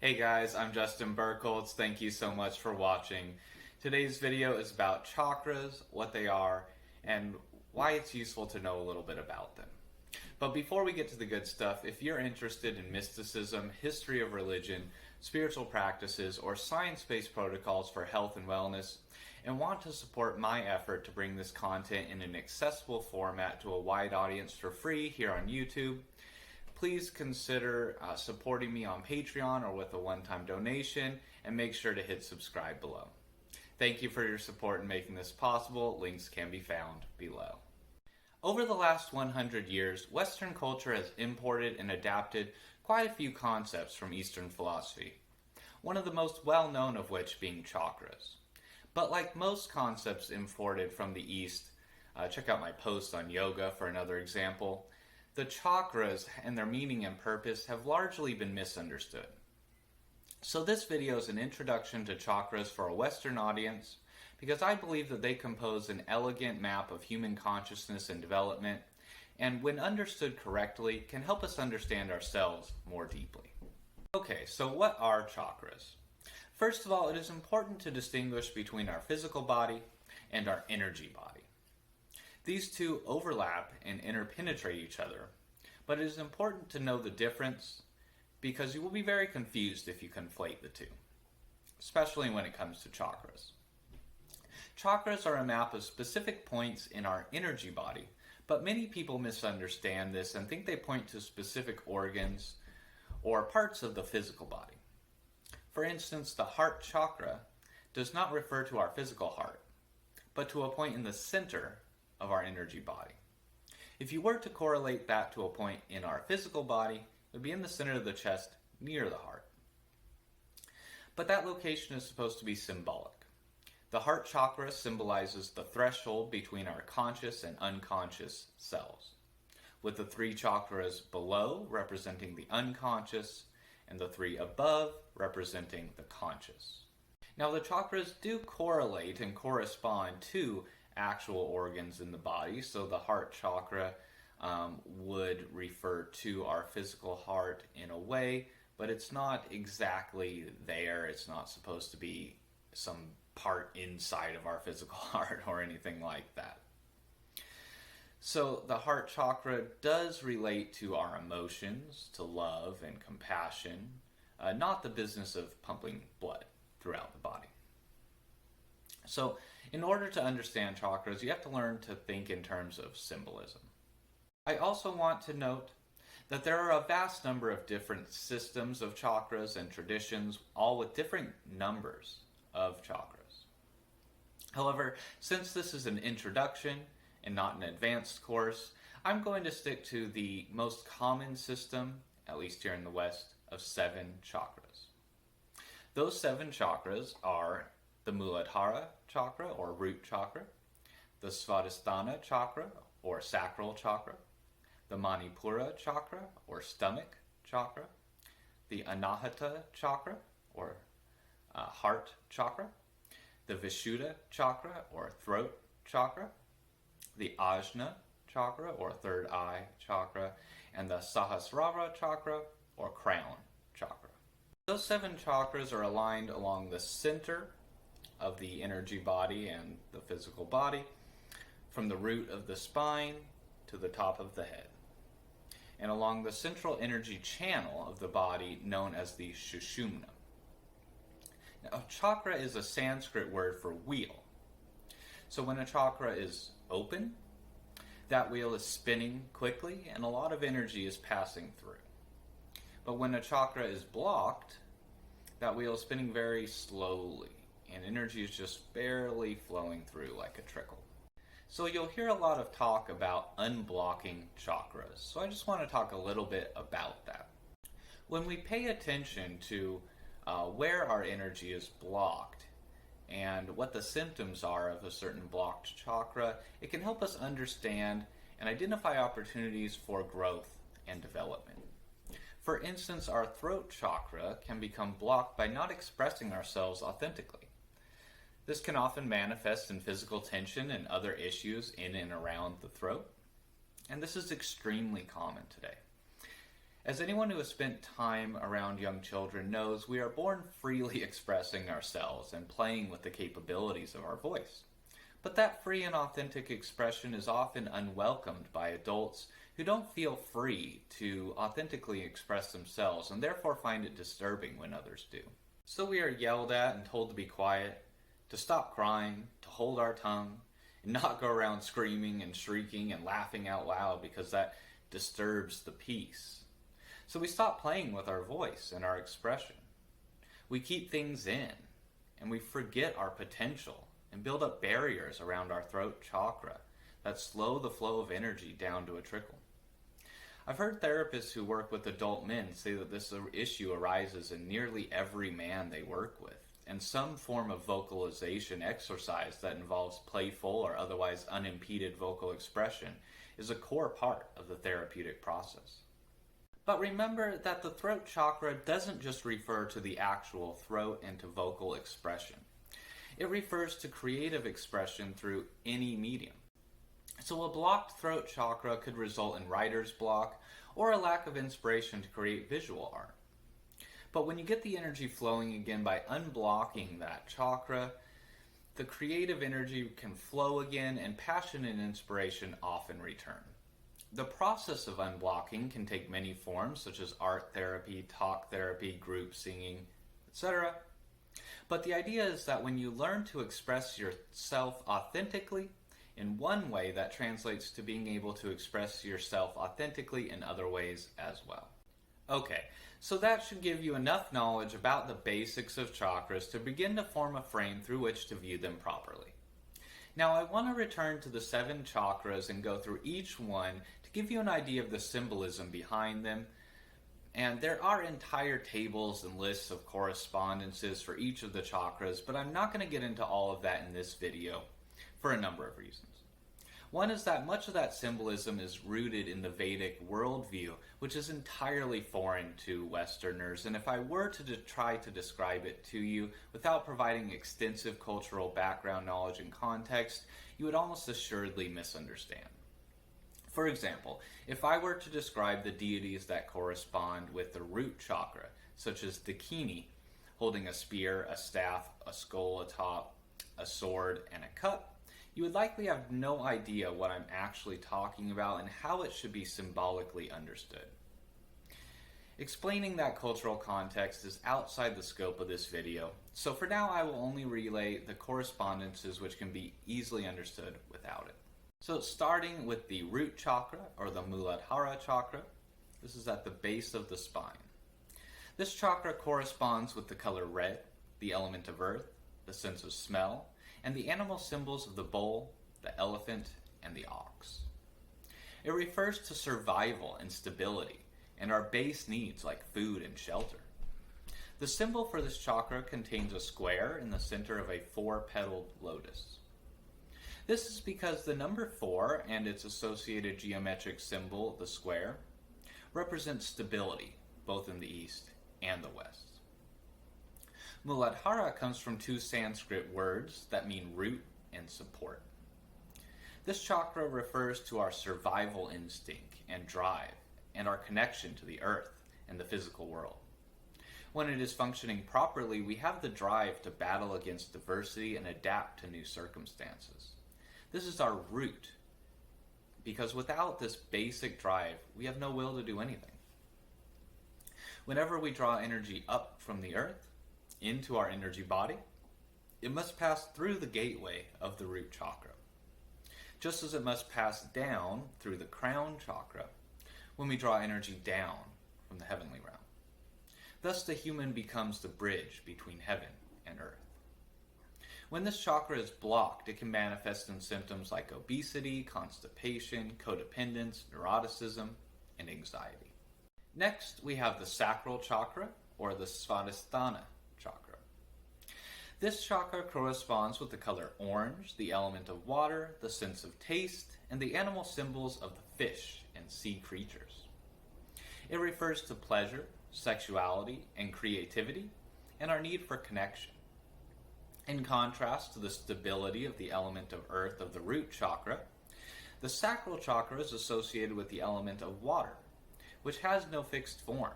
Hey guys, I'm Justin Burkholz. Thank you so much for watching. Today's video is about chakras, what they are, and why it's useful to know a little bit about them. But before we get to the good stuff, if you're interested in mysticism, history of religion, spiritual practices, or science-based protocols for health and wellness, and want to support my effort to bring this content in an accessible format to a wide audience for free here on YouTube, please consider supporting me on Patreon or with a one-time donation, and make sure to hit subscribe below. Thank you for your support in making this possible. Links can be found below. Over the last 100 years, Western culture has imported and adapted quite a few concepts from Eastern philosophy, one of the most well-known of which being chakras. But like most concepts imported from the East, check out my post on yoga for another example, the chakras and their meaning and purpose have largely been misunderstood. So this video is an introduction to chakras for a Western audience because I believe that they compose an elegant map of human consciousness and development, and when understood correctly, can help us understand ourselves more deeply. Okay, so what are chakras? First of all, it is important to distinguish between our physical body and our energy body. These two overlap and interpenetrate each other, but it is important to know the difference because you will be very confused if you conflate the two, especially when it comes to chakras. Chakras are a map of specific points in our energy body, but many people misunderstand this and think they point to specific organs or parts of the physical body. For instance, the heart chakra does not refer to our physical heart, but to a point in the center of our energy body. If you were to correlate that to a point in our physical body, it would be in the center of the chest near the heart. But that location is supposed to be symbolic. The heart chakra symbolizes the threshold between our conscious and unconscious selves, with the three chakras below representing the unconscious and the three above representing the conscious. Now the chakras do correlate and correspond to actual organs in the body, so the heart chakra would refer to our physical heart in a way, but it's not exactly there. It's not supposed to be some part inside of our physical heart or anything like that. So the heart chakra does relate to our emotions, to love and compassion, not the business of pumping blood throughout the body. So in order to understand chakras, you have to learn to think in terms of symbolism. I also want to note that there are a vast number of different systems of chakras and traditions, all with different numbers of chakras. However, since this is an introduction and not an advanced course, I'm going to stick to the most common system, at least here in the West, of 7 chakras. Those 7 chakras are the Muladhara chakra, or root chakra, the Svadhisthana chakra, or sacral chakra, the Manipura chakra, or stomach chakra, the Anahata chakra, or heart chakra, the Vishuddha chakra, or throat chakra, the Ajna chakra, or third eye chakra, and the Sahasrara chakra, or crown chakra. Those 7 chakras are aligned along the center of the energy body and the physical body, from the root of the spine to the top of the head, and along the central energy channel of the body known as the Sushumna. Now, chakra is a Sanskrit word for wheel. So when a chakra is open, that wheel is spinning quickly and a lot of energy is passing through. But when a chakra is blocked, that wheel is spinning very slowly and energy is just barely flowing through like a trickle. So you'll hear a lot of talk about unblocking chakras. So I just want to talk a little bit about that. When we pay attention to where our energy is blocked and what the symptoms are of a certain blocked chakra, it can help us understand and identify opportunities for growth and development. For instance, our throat chakra can become blocked by not expressing ourselves authentically. This can often manifest in physical tension and other issues in and around the throat, and this is extremely common today. As anyone who has spent time around young children knows, we are born freely expressing ourselves and playing with the capabilities of our voice. But that free and authentic expression is often unwelcomed by adults who don't feel free to authentically express themselves and therefore find it disturbing when others do. So we are yelled at and told to be quiet, to stop crying, to hold our tongue, and not go around screaming and shrieking and laughing out loud because that disturbs the peace. So we stop playing with our voice and our expression. We keep things in, and we forget our potential and build up barriers around our throat chakra that slow the flow of energy down to a trickle. I've heard therapists who work with adult men say that this issue arises in nearly every man they work with, and some form of vocalization exercise that involves playful or otherwise unimpeded vocal expression is a core part of the therapeutic process. But remember that the throat chakra doesn't just refer to the actual throat and to vocal expression. It refers to creative expression through any medium. So a blocked throat chakra could result in writer's block or a lack of inspiration to create visual art. But when you get the energy flowing again by unblocking that chakra, the creative energy can flow again and passion and inspiration often return. The process of unblocking can take many forms, such as art therapy, talk therapy, group singing, etc. But the idea is that when you learn to express yourself authentically, in one way that translates to being able to express yourself authentically in other ways as well. Okay, so that should give you enough knowledge about the basics of chakras to begin to form a frame through which to view them properly. Now I want to return to the 7 chakras and go through each one to give you an idea of the symbolism behind them. And there are entire tables and lists of correspondences for each of the chakras, but I'm not going to get into all of that in this video for a number of reasons. One is that much of that symbolism is rooted in the Vedic worldview, which is entirely foreign to Westerners, and if I were to try to describe it to you without providing extensive cultural background knowledge and context, you would almost assuredly misunderstand. For example, if I were to describe the deities that correspond with the root chakra, such as Dakini, holding a spear, a staff, a skull atop, a sword, and a cup, you would likely have no idea what I'm actually talking about and how it should be symbolically understood. Explaining that cultural context is outside the scope of this video, so for now I will only relay the correspondences which can be easily understood without it. So starting with the root chakra, or the Muladhara chakra, this is at the base of the spine. This chakra corresponds with the color red, the element of earth, the sense of smell, and the animal symbols of the bull, the elephant, and the ox. It refers to survival and stability, and our base needs like food and shelter. The symbol for this chakra contains a square in the center of a 4-petaled lotus. This is because the number 4 and its associated geometric symbol, the square, represents stability, both in the east and the west. Muladhara comes from 2 Sanskrit words that mean root and support. This chakra refers to our survival instinct and drive, and our connection to the earth and the physical world. When it is functioning properly, we have the drive to battle against diversity and adapt to new circumstances. This is our root, because without this basic drive, we have no will to do anything. Whenever we draw energy up from the earth into our energy body, it must pass through the gateway of the root chakra, just as it must pass down through the crown chakra when we draw energy down from the heavenly realm. Thus, the human becomes the bridge between heaven and earth. When this chakra is blocked, it can manifest in symptoms like obesity, constipation, codependence, neuroticism, and anxiety. Next, we have the sacral chakra, or the Svadhisthana chakra. This chakra corresponds with the color orange, the element of water, the sense of taste, and the animal symbols of the fish and sea creatures. It refers to pleasure, sexuality, and creativity, and our need for connection. In contrast to the stability of the element of earth of the root chakra, the sacral chakra is associated with the element of water, which has no fixed form.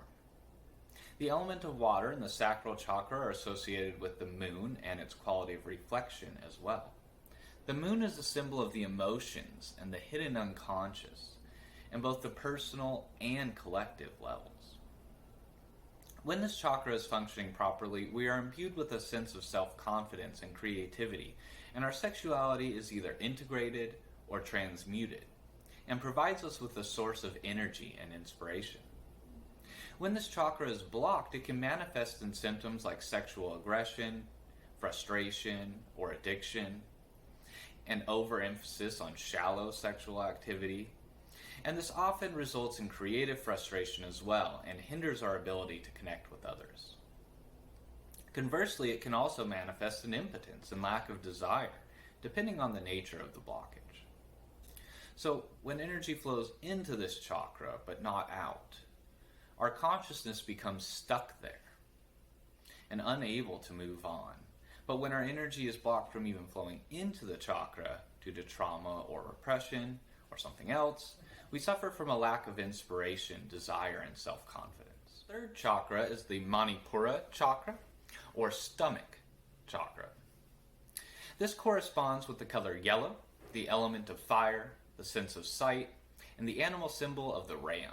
The element of water and the sacral chakra are associated with the moon and its quality of reflection as well. The moon is a symbol of the emotions and the hidden unconscious, in both the personal and collective levels. When this chakra is functioning properly, we are imbued with a sense of self-confidence and creativity, and our sexuality is either integrated or transmuted, and provides us with a source of energy and inspiration. When this chakra is blocked, it can manifest in symptoms like sexual aggression, frustration, or addiction, an overemphasis on shallow sexual activity, and this often results in creative frustration as well and hinders our ability to connect with others. Conversely, it can also manifest in impotence and lack of desire, depending on the nature of the blockage. So, when energy flows into this chakra but not out, our consciousness becomes stuck there and unable to move on. But when our energy is blocked from even flowing into the chakra due to trauma or repression or something else, we suffer from a lack of inspiration, desire, and self-confidence. Third chakra is the Manipura chakra, or stomach chakra. This corresponds with the color yellow, the element of fire, the sense of sight, and the animal symbol of the ram.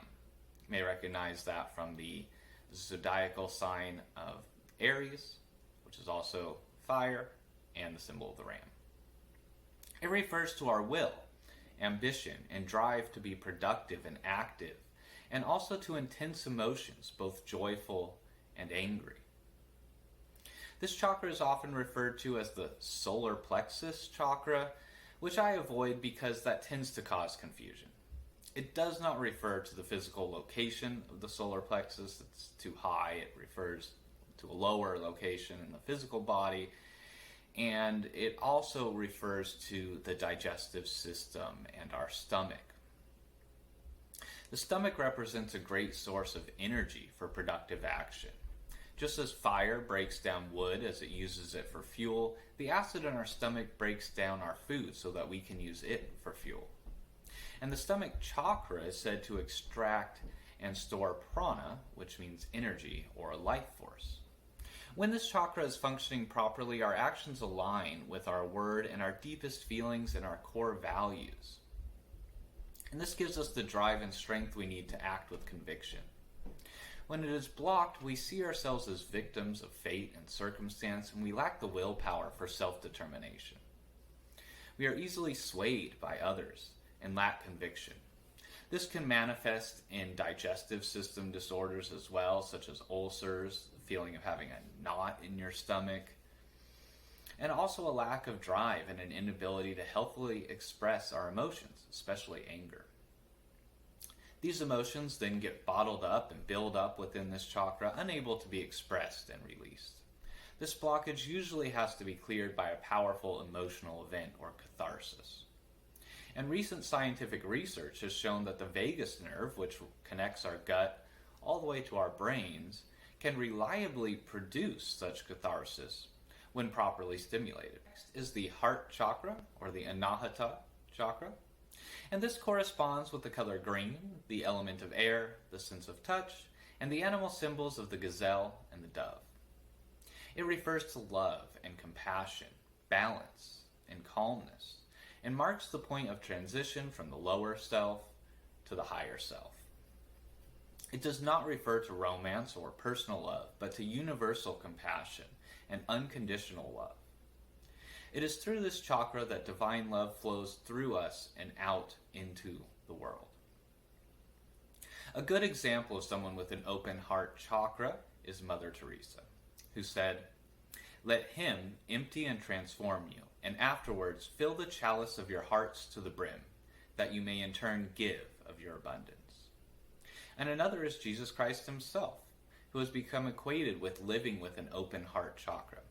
You may recognize that from the zodiacal sign of Aries, which is also fire, and the symbol of the ram. It refers to our will, ambition, and drive to be productive and active, and also to intense emotions, both joyful and angry. This chakra is often referred to as the solar plexus chakra, which I avoid because that tends to cause confusion. It does not refer to the physical location of the solar plexus. It's too high. It refers to a lower location in the physical body, and it also refers to the digestive system and our stomach. The stomach represents a great source of energy for productive action. Just as fire breaks down wood as it uses it for fuel, the acid in our stomach breaks down our food so that we can use it for fuel. And the stomach chakra is said to extract and store prana, which means energy or life force. When this chakra is functioning properly, our actions align with our word and our deepest feelings and our core values. And this gives us the drive and strength we need to act with conviction. When it is blocked, we see ourselves as victims of fate and circumstance, and we lack the willpower for self-determination. We are easily swayed by others and lack conviction. This can manifest in digestive system disorders as well, such as ulcers, the feeling of having a knot in your stomach, and also a lack of drive and an inability to healthily express our emotions, especially anger. These emotions then get bottled up and build up within this chakra, unable to be expressed and released. This blockage usually has to be cleared by a powerful emotional event or catharsis. And recent scientific research has shown that the vagus nerve, which connects our gut all the way to our brains, can reliably produce such catharsis when properly stimulated. Next is the heart chakra, or the anahata chakra. And this corresponds with the color green, the element of air, the sense of touch, and the animal symbols of the gazelle and the dove. It refers to love and compassion, balance and calmness, and marks the point of transition from the lower self to the higher self. It does not refer to romance or personal love, but to universal compassion and unconditional love. It is through this chakra that divine love flows through us and out into the world. A good example of someone with an open heart chakra is Mother Teresa, who said, "Let him empty and transform you, and afterwards fill the chalice of your hearts to the brim, that you may in turn give of your abundance." And another is Jesus Christ himself, who has become equated with living with an open heart chakra.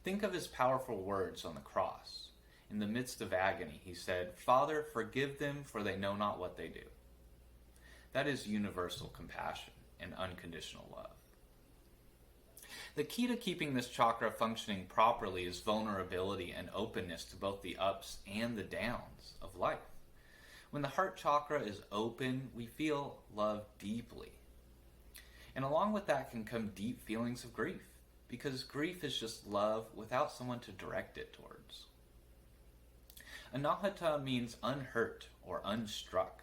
Think of his powerful words on the cross. In the midst of agony, he said, "Father, forgive them, for they know not what they do." That is universal compassion and unconditional love. The key to keeping this chakra functioning properly is vulnerability and openness to both the ups and the downs of life. When the heart chakra is open, we feel love deeply. And along with that can come deep feelings of grief, because grief is just love without someone to direct it towards. Anahata means unhurt or unstruck,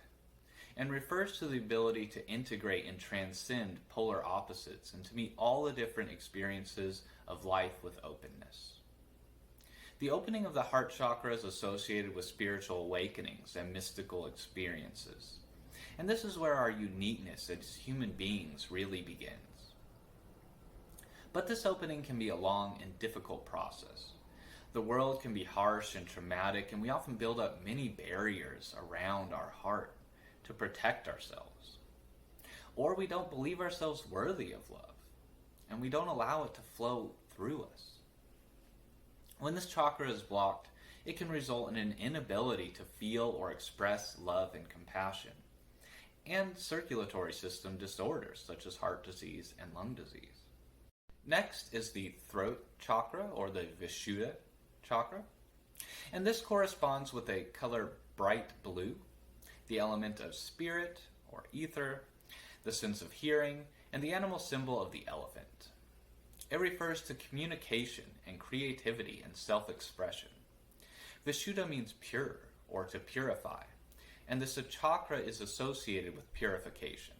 and refers to the ability to integrate and transcend polar opposites and to meet all the different experiences of life with openness. The opening of the heart chakra is associated with spiritual awakenings and mystical experiences. And this is where our uniqueness as human beings really begins. But this opening can be a long and difficult process. The world can be harsh and traumatic, and we often build up many barriers around our heart to protect ourselves. Or we don't believe ourselves worthy of love, and we don't allow it to flow through us. When this chakra is blocked, it can result in an inability to feel or express love and compassion, and circulatory system disorders such as heart disease and lung disease. Next is the throat chakra, or the Vishuddha chakra, and this corresponds with a color bright blue, the element of spirit or ether, the sense of hearing, and the animal symbol of the elephant. It refers to communication and creativity and self-expression. Vishuddha means pure or to purify, and this chakra is associated with purification.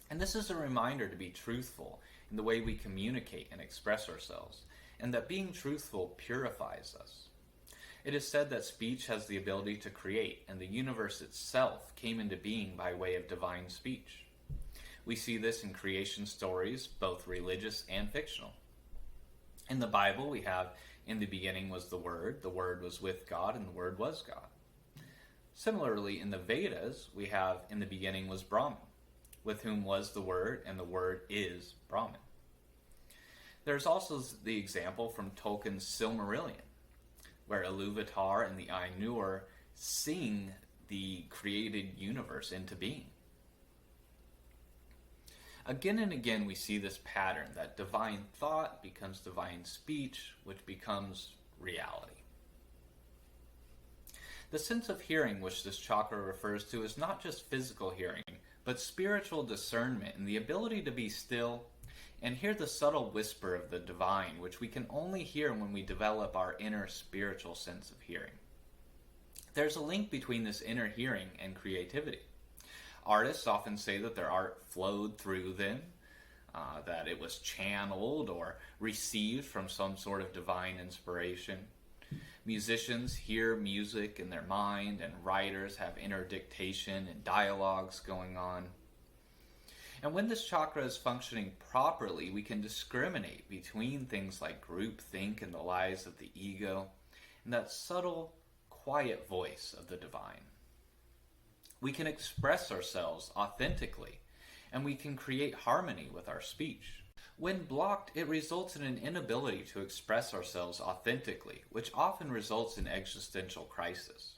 And this is a reminder to be truthful in the way we communicate and express ourselves, and that being truthful purifies us. It is said that speech has the ability to create, and the universe itself came into being by way of divine speech. We see this in creation stories, both religious and fictional. In the Bible, we have, in the beginning was the Word was with God, and the Word was God. Similarly, in the Vedas, we have, in the beginning was Brahman, with whom was the Word, and the Word is Brahman. There's also the example from Tolkien's Silmarillion, where Iluvatar and the Ainur sing the created universe into being. Again and again we see this pattern that divine thought becomes divine speech, which becomes reality. The sense of hearing which this chakra refers to is not just physical hearing, but spiritual discernment and the ability to be still and hear the subtle whisper of the divine, which we can only hear when we develop our inner spiritual sense of hearing. There's a link between this inner hearing and creativity. Artists often say that their art flowed through them, that it was channeled or received from some sort of divine inspiration. Musicians hear music in their mind, and writers have inner dictation and dialogues going on. And when this chakra is functioning properly, we can discriminate between things like groupthink and the lies of the ego, and that subtle, quiet voice of the divine. We can express ourselves authentically, and we can create harmony with our speech. When blocked, it results in an inability to express ourselves authentically, which often results in existential crisis.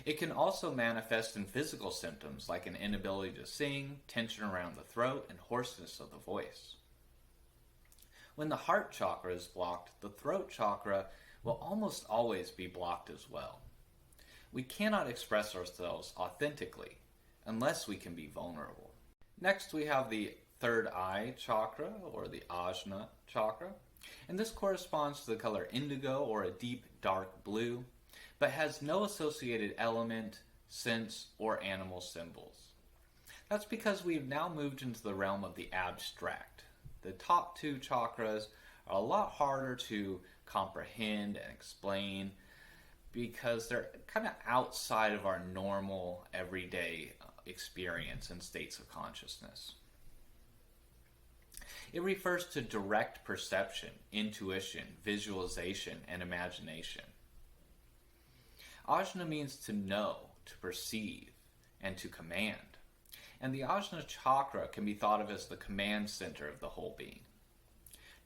It can also manifest in physical symptoms like an inability to sing, tension around the throat, and hoarseness of the voice. When the heart chakra is blocked, the throat chakra will almost always be blocked as well. We cannot express ourselves authentically unless we can be vulnerable. Next, we have the third eye chakra, or the Ajna chakra, and this corresponds to the color indigo or a deep dark blue, but has no associated element, sense, or animal symbols. That's because we've now moved into the realm of the abstract. The top two chakras are a lot harder to comprehend and explain because they're kind of outside of our normal everyday experience and states of consciousness. It refers to direct perception, intuition, visualization, and imagination. Ajna means to know, to perceive, and to command. And the Ajna chakra can be thought of as the command center of the whole being.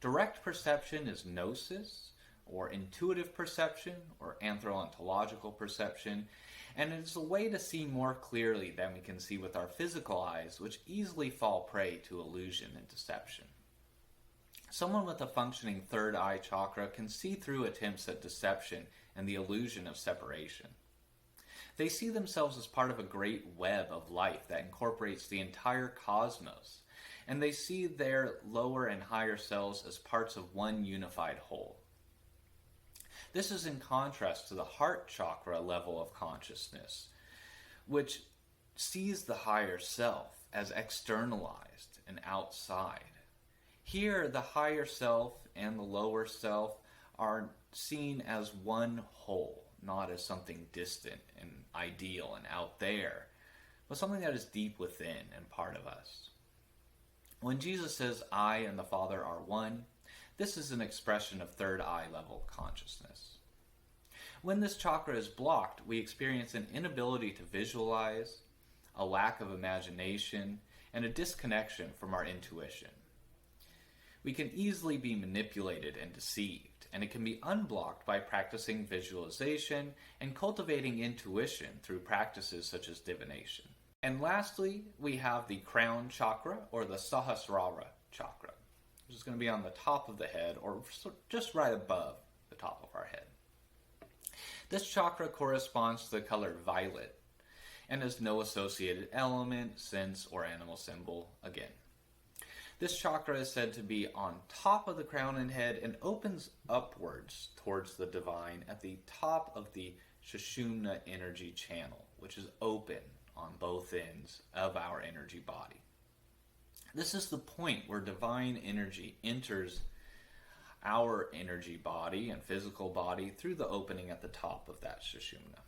Direct perception is gnosis, or intuitive perception, or anthro-ontological perception, and it is a way to see more clearly than we can see with our physical eyes, which easily fall prey to illusion and deception. Someone with a functioning third eye chakra can see through attempts at deception and the illusion of separation. They see themselves as part of a great web of life that incorporates the entire cosmos, and they see their lower and higher selves as parts of one unified whole. This is in contrast to the heart chakra level of consciousness, which sees the higher self as externalized and outside. Here, the higher self and the lower self are seen as one whole, not as something distant and ideal and out there, but something that is deep within and part of us. When Jesus says, "I and the Father are one," this is an expression of third eye level consciousness. When this chakra is blocked, we experience an inability to visualize, a lack of imagination, and a disconnection from our intuition. We can easily be manipulated and deceived, and it can be unblocked by practicing visualization and cultivating intuition through practices such as divination. And lastly, we have the crown chakra, or the Sahasrara chakra, which is going to be on the top of the head, or just right above the top of our head. This chakra corresponds to the color violet, and has no associated element, sense, or animal symbol again. This chakra is said to be on top of the crown and head and opens upwards towards the divine at the top of the Sushumna energy channel, which is open on both ends of our energy body. This is the point where divine energy enters our energy body and physical body through the opening at the top of that Sushumna.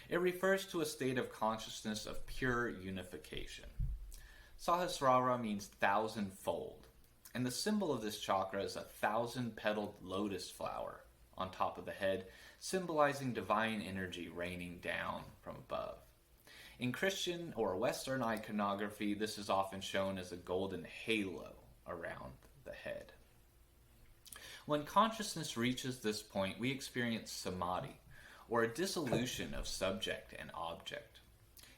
It refers to a state of consciousness of pure unification. Sahasrara means thousandfold, and the symbol of this chakra is a 1,000-petaled lotus flower on top of the head, symbolizing divine energy raining down from above. In Christian or Western iconography, this is often shown as a golden halo around the head. When consciousness reaches this point, we experience samadhi, or a dissolution of subject and object.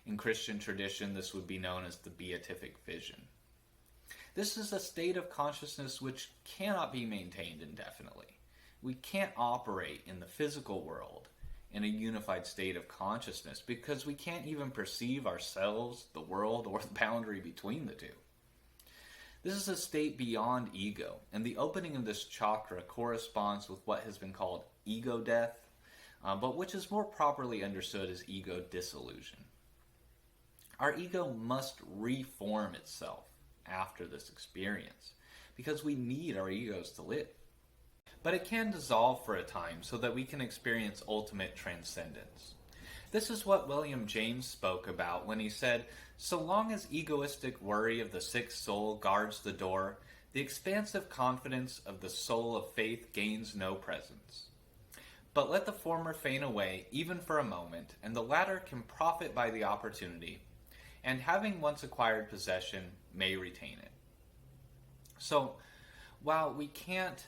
In Christian tradition, this would be known as the beatific vision. This is a state of consciousness which cannot be maintained indefinitely. We can't operate in the physical world in a unified state of consciousness because we can't even perceive ourselves, the world, or the boundary between the two. This is a state beyond ego, and the opening of this chakra corresponds with what has been called ego death, but which is more properly understood as ego dissolution. Our ego must reform itself after this experience because we need our egos to live. But it can dissolve for a time so that we can experience ultimate transcendence. This is what William James spoke about when he said, "So long as egoistic worry of the sick soul guards the door, the expansive confidence of the soul of faith gains no presence. But let the former faint away, even for a moment, and the latter can profit by the opportunity, and having once acquired possession, may retain it." So, while we can't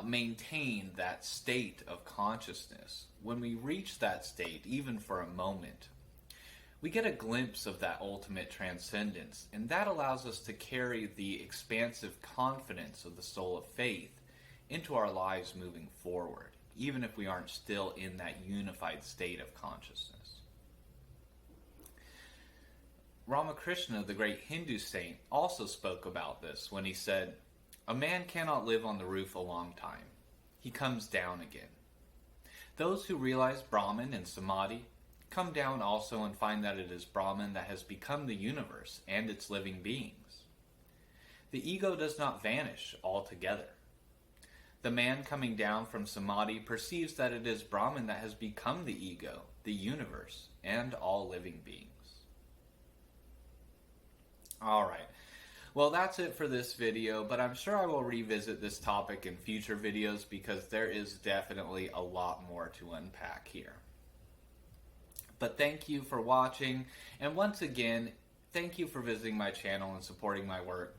maintain that state of consciousness, when we reach that state, even for a moment, we get a glimpse of that ultimate transcendence, and that allows us to carry the expansive confidence of the soul of faith into our lives moving forward, even if we aren't still in that unified state of consciousness. Ramakrishna, the great Hindu saint, also spoke about this when he said, "A man cannot live on the roof a long time. He comes down again." Those who realize Brahman and Samadhi come down also and find that it is Brahman that has become the universe and its living beings. The ego does not vanish altogether. The man coming down from Samadhi perceives that it is Brahman that has become the ego, the universe, and all living beings. Alright, well that's it for this video, but I'm sure I will revisit this topic in future videos because there is definitely a lot more to unpack here. But thank you for watching, and once again, thank you for visiting my channel and supporting my work.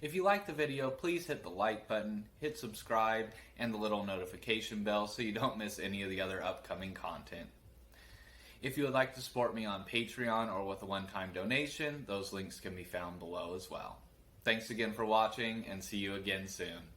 If you liked the video, please hit the like button, hit subscribe, and the little notification bell so you don't miss any of the other upcoming content. If you would like to support me on Patreon or with a one-time donation, those links can be found below as well. Thanks again for watching, and see you again soon.